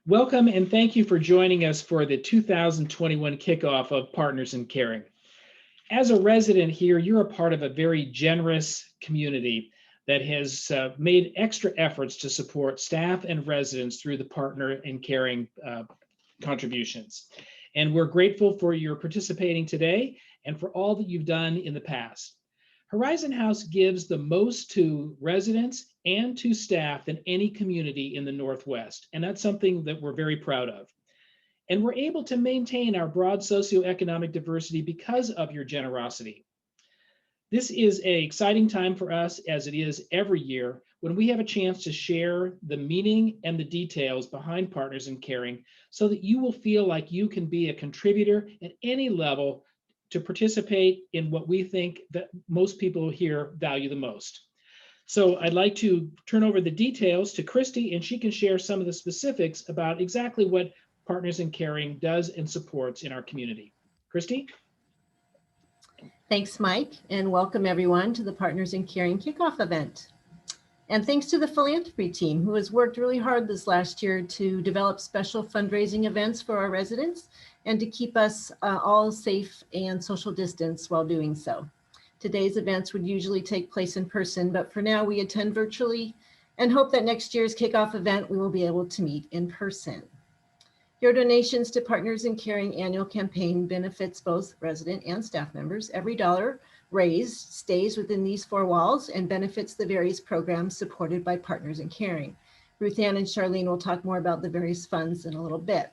Welcome and thank you for joining us for the 2021 kickoff of Partners in Caring. As a resident here, you're a part of a very generous community that has made extra efforts to support staff and residents through the Partner in Caring contributions. And we're grateful for your participating today and for all that you've done in the past. Horizon House gives the most to residents and to staff than any community in the Northwest, and that's something that we're very proud of. And we're able to maintain our broad socioeconomic diversity because of your generosity. This is an exciting time for us, as it is every year, when we have a chance to share the meaning and the details behind Partners in Caring so that you will feel like you can be a contributor at any level to participate in what we think that most people here value the most. So I'd like to turn over the details to Christy, and she can share some of the specifics about exactly what Partners in Caring does and supports in our community. Christy? Thanks, Mike, and welcome everyone to the Partners in Caring kickoff event. And thanks to the philanthropy team who has worked really hard this last year to develop special fundraising events for our residents and to keep us all safe and social distance while doing so. Today's events would usually take place in person, but for now we attend virtually and hope that next year's kickoff event we will be able to meet in person. Your donations to Partners in Caring annual campaign benefits both resident and staff members. Every dollar raised stays within these four walls and benefits the various programs supported by Partners in Caring. Ruth-Anne and Charlene will talk more about the various funds in a little bit.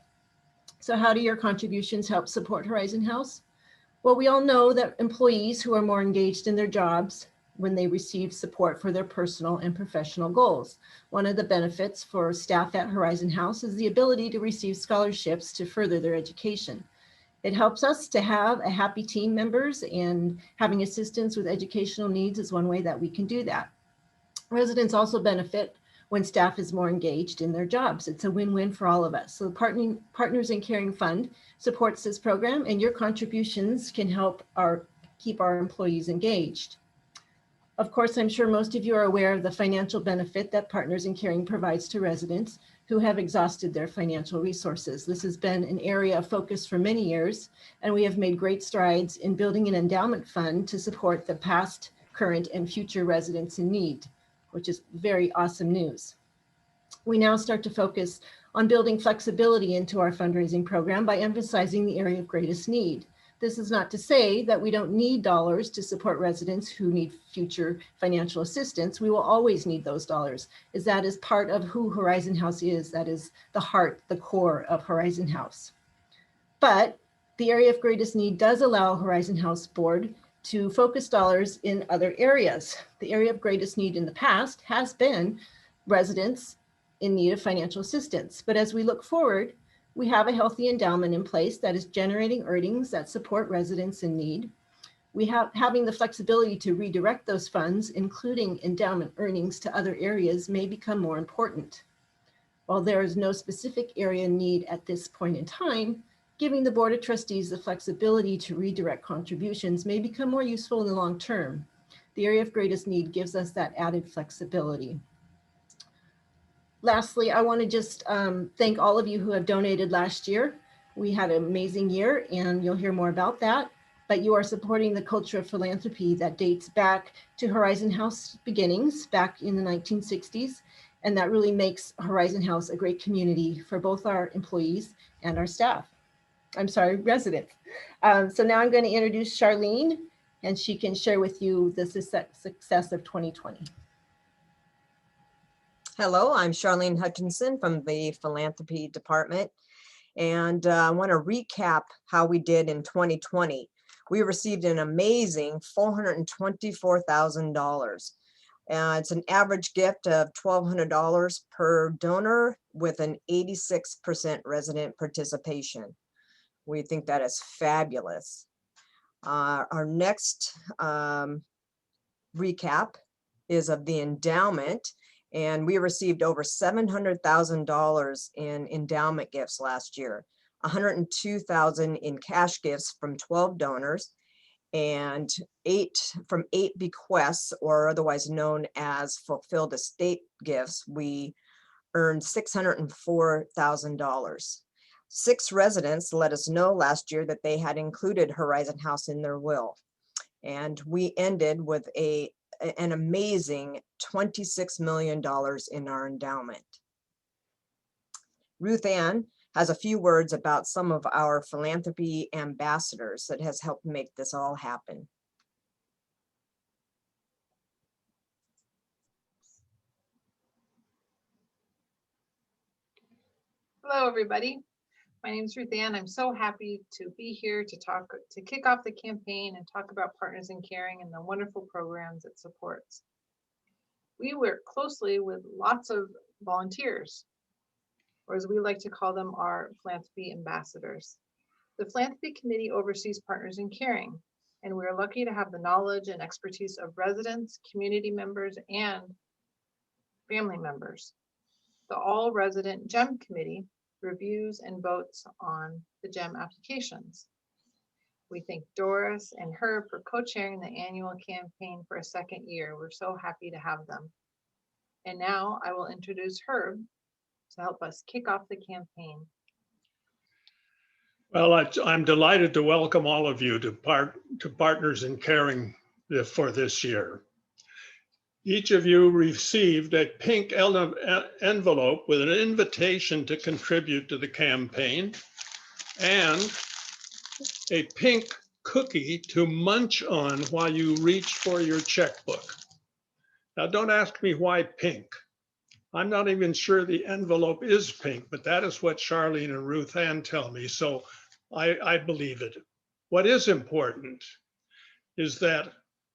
So how do your contributions help support Horizon House? Well, we all know that employees who are more engaged in their jobs when they receive support for their personal and professional goals. One of the benefits for staff at Horizon House is the ability to receive scholarships to further their education. It helps us to have a happy team members, and having assistance with educational needs is one way that we can do that. Residents also benefit when staff is more engaged in their jobs. It's a win-win for all of us. So the Partners in Caring Fund supports this program, and your contributions can help keep our employees engaged. Of course, I'm sure most of you are aware of the financial benefit that Partners in Caring provides to residents who have exhausted their financial resources. This has been an area of focus for many years, and we have made great strides in building an endowment fund to support the past, current, and future residents in need, which is very awesome news. We now start to focus on building flexibility into our fundraising program by emphasizing the area of greatest need. This is not to say that we don't need dollars to support residents who need future financial assistance. We will always need those dollars, as that is part of who Horizon House is. That is the heart, the core of Horizon House. But the area of greatest need does allow Horizon House Board to focus dollars in other areas. The area of greatest need in the past has been residents in need of financial assistance. But as we look forward, we have a healthy endowment in place that is generating earnings that support residents in need. We have having the flexibility to redirect those funds, including endowment earnings, to other areas may become more important. While there is no specific area need at this point in time, giving the Board of Trustees the flexibility to redirect contributions may become more useful in the long term. The area of greatest need gives us that added flexibility. Lastly, I want to just thank all of you who have donated last year. We had an amazing year, and you'll hear more about that. But you are supporting the culture of philanthropy that dates back to Horizon House beginnings back in the 1960s. And that really makes Horizon House a great community for both our employees and our staff. I'm sorry, residents. So now I'm going to introduce Charlene, and she can share with you the success of 2020. Hello, I'm Charlene Hutchinson from the Philanthropy Department, and I want to recap how we did in 2020. We received an amazing $424,000. It's an average gift of $1,200 per donor with an 86% resident participation. We think that is fabulous. Our next recap is of the endowment. And we received over $700,000 in endowment gifts last year, $102,000 in cash gifts from 12 donors, and 8 bequests, or otherwise known as fulfilled estate gifts. We earned $604,000. 6 residents let us know last year that they had included Horizon House in their will. And we ended with an amazing $26 million in our endowment. Ruth Ann has a few words about some of our philanthropy ambassadors that has helped make this all happen. Hello, everybody. My name is Ruth Ann. I'm so happy to be here to kick off the campaign and talk about Partners in Caring and the wonderful programs it supports. We work closely with lots of volunteers, or as we like to call them, our philanthropy ambassadors. The Philanthropy Committee oversees Partners in Caring, and we're lucky to have the knowledge and expertise of residents, community members, and family members. The all-resident GEM committee reviews and votes on the GEM applications. We thank Doris and Herb for co-chairing the annual campaign for a second year. We're so happy to have them. And now I will introduce Herb to help us kick off the campaign. Well, I'm delighted to welcome all of you to Partners in Caring for this year. Each of you received a pink envelope with an invitation to contribute to the campaign and a pink cookie to munch on while you reach for your checkbook. Now, don't ask me why pink. I'm not even sure the envelope is pink, but that is what Charlene and Ruth Ann tell me, so I believe it. What is important is that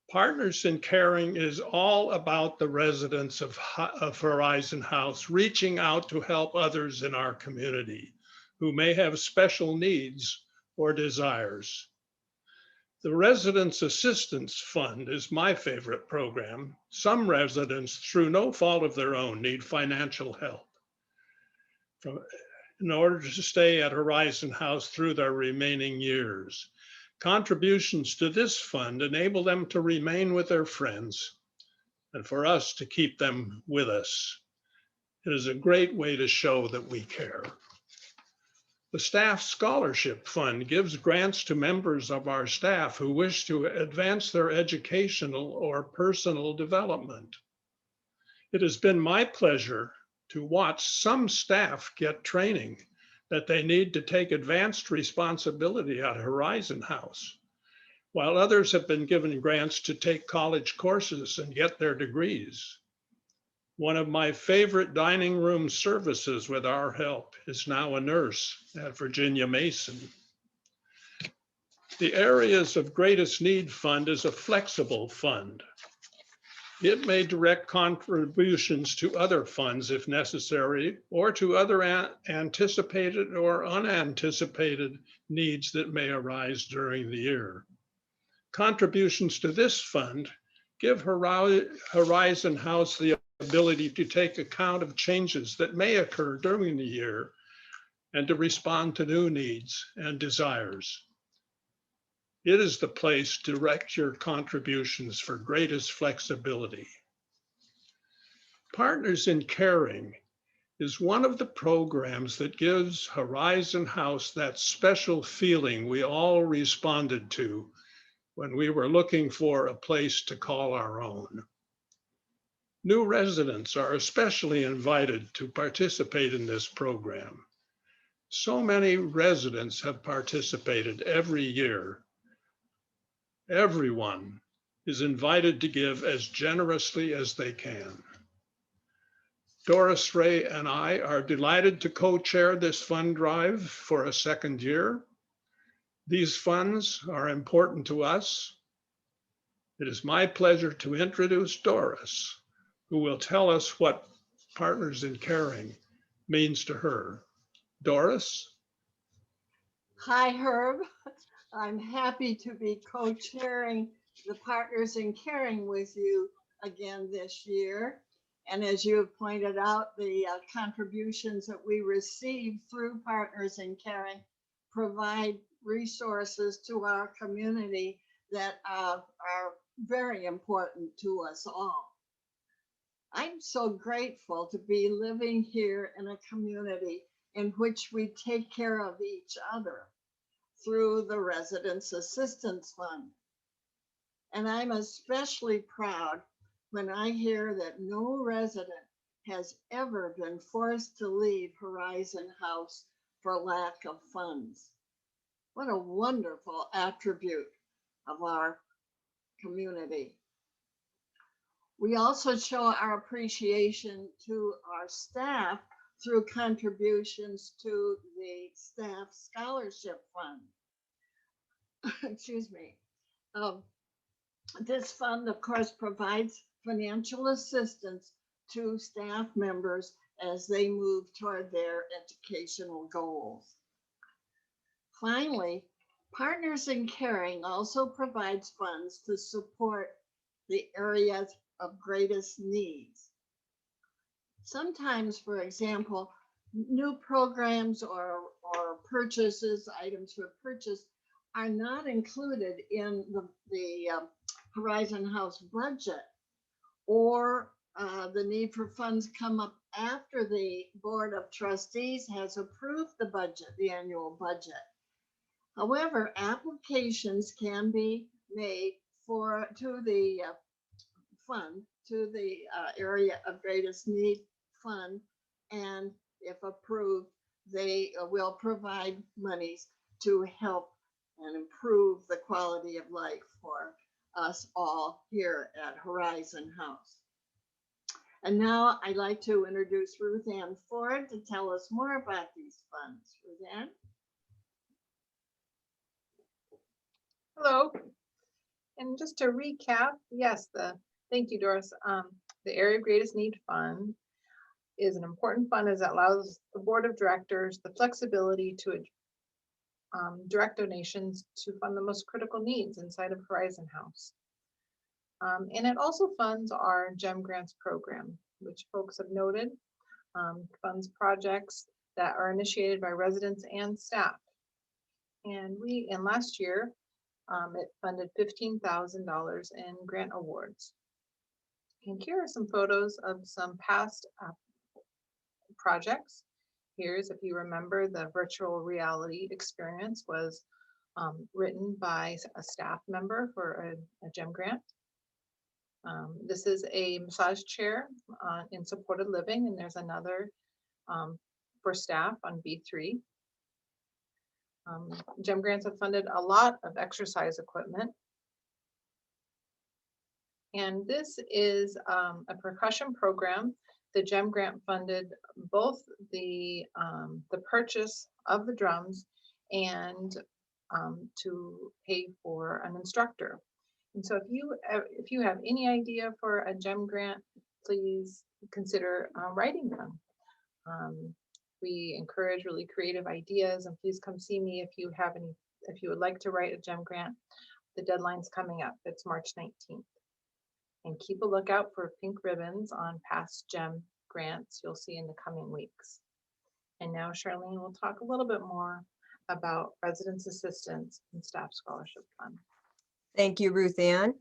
Partners in Caring is all about the residents of Horizon House reaching out to help others in our community who may have special needs or desires. The Residents Assistance Fund is my favorite program. Some residents, through no fault of their own, need financial help in order to stay at Horizon House through their remaining years. Contributions to this fund enable them to remain with their friends and for us to keep them with us. It is a great way to show that we care. The Staff Scholarship Fund gives grants to members of our staff who wish to advance their educational or personal development. It has been my pleasure to watch some staff get training that they need to take advanced responsibility at Horizon House, while others have been given grants to take college courses and get their degrees. One of my favorite dining room services with our help is now a nurse at Virginia Mason. The Areas of Greatest Need Fund is a flexible fund. It may direct contributions to other funds if necessary, or to other anticipated or unanticipated needs that may arise during the year. Contributions to this fund give Horizon House the ability to take account of changes that may occur during the year and to respond to new needs and desires. It is the place to direct your contributions for greatest flexibility. Partners in Caring is one of the programs that gives Horizon House that special feeling we all responded to when we were looking for a place to call our own. New residents are especially invited to participate in this program. So many residents have participated every year. Everyone is invited to give as generously as they can. Doris Ray and I are delighted to co-chair this fund drive for a second year. These funds are important to us. It is my pleasure to introduce Doris, who will tell us what Partners in Caring means to her. Doris? Hi, Herb. I'm happy to be co-chairing the Partners in Caring with you again this year. And as you have pointed out, the contributions that we receive through Partners in Caring provide resources to our community that are very important to us all. I'm so grateful to be living here in a community in which we take care of each other through the Residents Assistance Fund. And I'm especially proud when I hear that no resident has ever been forced to leave Horizon House for lack of funds. What a wonderful attribute of our community. We also show our appreciation to our staff through contributions to the Staff Scholarship Fund. Excuse me. This fund, of course, provides financial assistance to staff members as they move toward their educational goals. Finally, Partners in Caring also provides funds to support the areas of greatest needs. Sometimes, for example, new programs or purchases, items for purchase, are not included in the Horizon House budget, or the need for funds come up after the Board of Trustees has approved the budget, the annual budget. However, applications can be made to the fund, to the area of greatest need fund, and if approved, they will provide monies to help and improve the quality of life for us all here at Horizon House. And now I'd like to introduce Ruth Ann Ford to tell us more about these funds. Ruth Ann? Hello. And just to recap, yes, thank you, Doris. The Area of Greatest Need Fund is an important fund as it allows the Board of Directors the flexibility to direct donations to fund the most critical needs inside of Horizon House. And it also funds our GEM Grants program, which folks have noted, funds projects that are initiated by residents and staff. And last year, it funded $15,000 in grant awards. And here are some photos of some past projects. Here's, if you remember, the virtual reality experience was written by a staff member for a GEM grant. This is a massage chair in supported living, and there's another for staff on B3. GEM grants have funded a lot of exercise equipment. And this is a percussion program. The GEM grant funded both the purchase of the drums and to pay for an instructor. And so if you have any idea for a GEM grant, please consider writing them. We encourage really creative ideas, and please come see me if you would like to write a GEM grant. The deadline's coming up. It's March 19th. And keep a lookout for pink ribbons on past GEM grants you'll see in the coming weeks. And now Charlene will talk a little bit more about Residents Assistance and Staff Scholarship Fund. Thank you, Ruth Ann.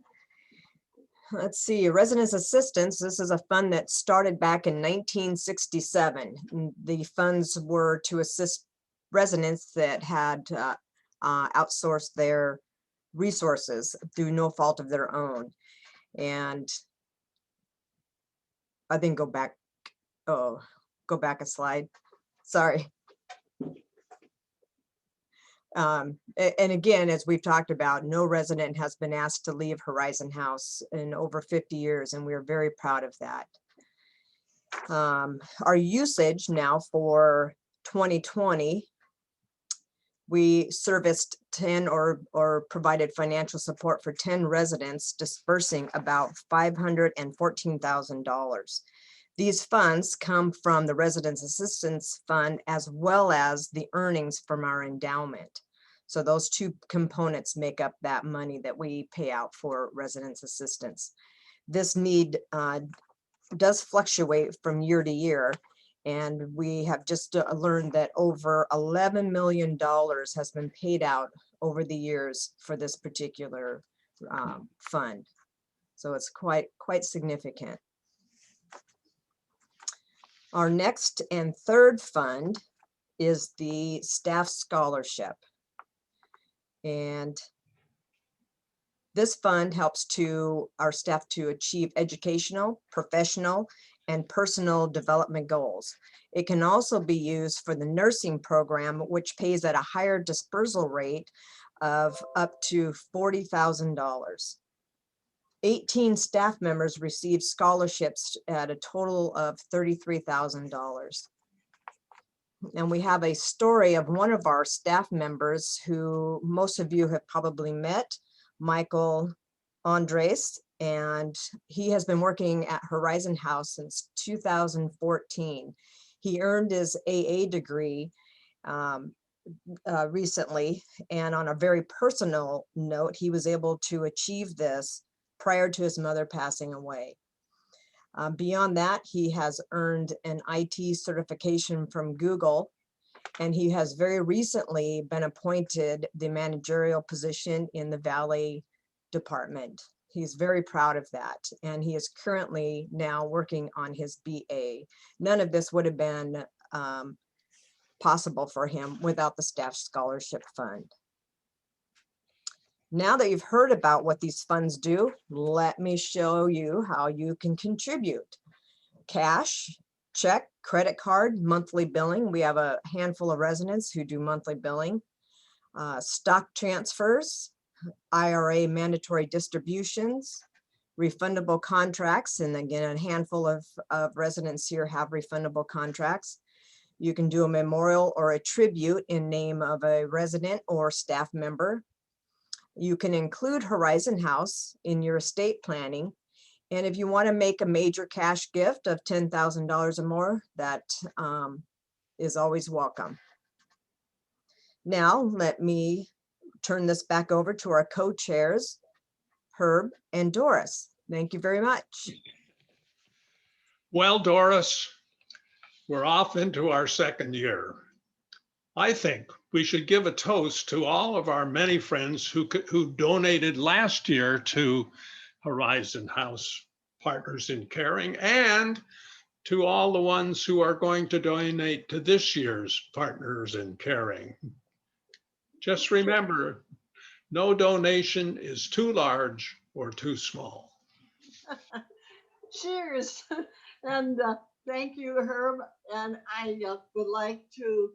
Let's see, Residents Assistance. This is a fund that started back in 1967. The funds were to assist residents that had outsourced their resources through no fault of their own. And I think go back a slide. Sorry. And again, as we've talked about, no resident has been asked to leave Horizon House in over 50 years, and we're very proud of that. Our usage now for 2020, we serviced 10 or provided financial support for 10 residents, dispersing about $514,000. These funds come from the Residents Assistance Fund as well as the earnings from our endowment. So those two components make up that money that we pay out for residents assistance. This need does fluctuate from year to year, and we have just learned that over $11 million has been paid out over the years for this particular fund. So it's quite significant. Our next and third fund is the staff scholarship. And this fund helps our staff to achieve educational, professional, and personal development goals. It can also be used for the nursing program, which pays at a higher dispersal rate of up to $40,000. 18 staff members received scholarships at a total of $33,000. And we have a story of one of our staff members who most of you have probably met, Michael Andres, and he has been working at Horizon House since 2014. He earned his AA degree recently, and on a very personal note, he was able to achieve this prior to his mother passing away. Beyond that, he has earned an IT certification from Google, and he has very recently been appointed the managerial position in the Valley Department. He's very proud of that, and he is currently now working on his BA. None of this would have been possible for him without the Staff Scholarship Fund. Now that you've heard about what these funds do, let me show you how you can contribute. Cash, check, credit card, monthly billing. We have a handful of residents who do monthly billing. Stock transfers, IRA mandatory distributions, refundable contracts, and again, a handful of residents here have refundable contracts. You can do a memorial or a tribute in name of a resident or staff member. You can include Horizon House in your estate planning. And if you want to make a major cash gift of $10,000 or more, that is always welcome. Now, let me turn this back over to our co-chairs, Herb and Doris. Thank you very much. Well, Doris, we're off into our second year. I think we should give a toast to all of our many friends who donated last year to Horizon House Partners in Caring, and to all the ones who are going to donate to this year's Partners in Caring. Just remember, no donation is too large or too small. Cheers. And thank you, Herb. And I would like to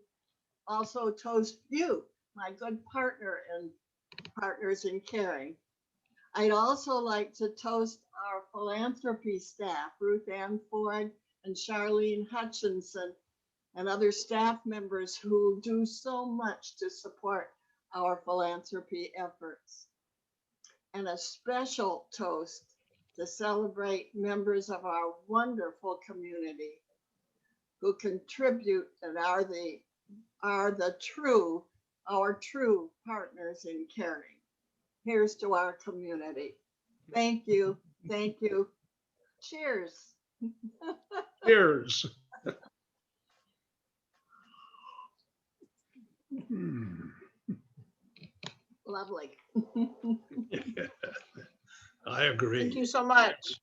also toast you, my good partner in Partners in Caring. I'd also like to toast our philanthropy staff, Ruth Ann Ford and Charlene Hutchinson, and other staff members who do so much to support our philanthropy efforts. And a special toast to celebrate members of our wonderful community who contribute and are our true partners in caring. Here's to our community. Thank you. Thank you. Cheers. Cheers. Lovely. I agree. Thank you so much.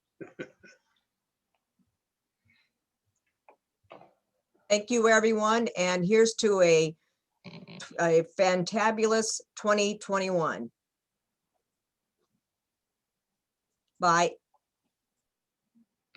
Thank you, everyone. And here's to a fantabulous 2021. Bye.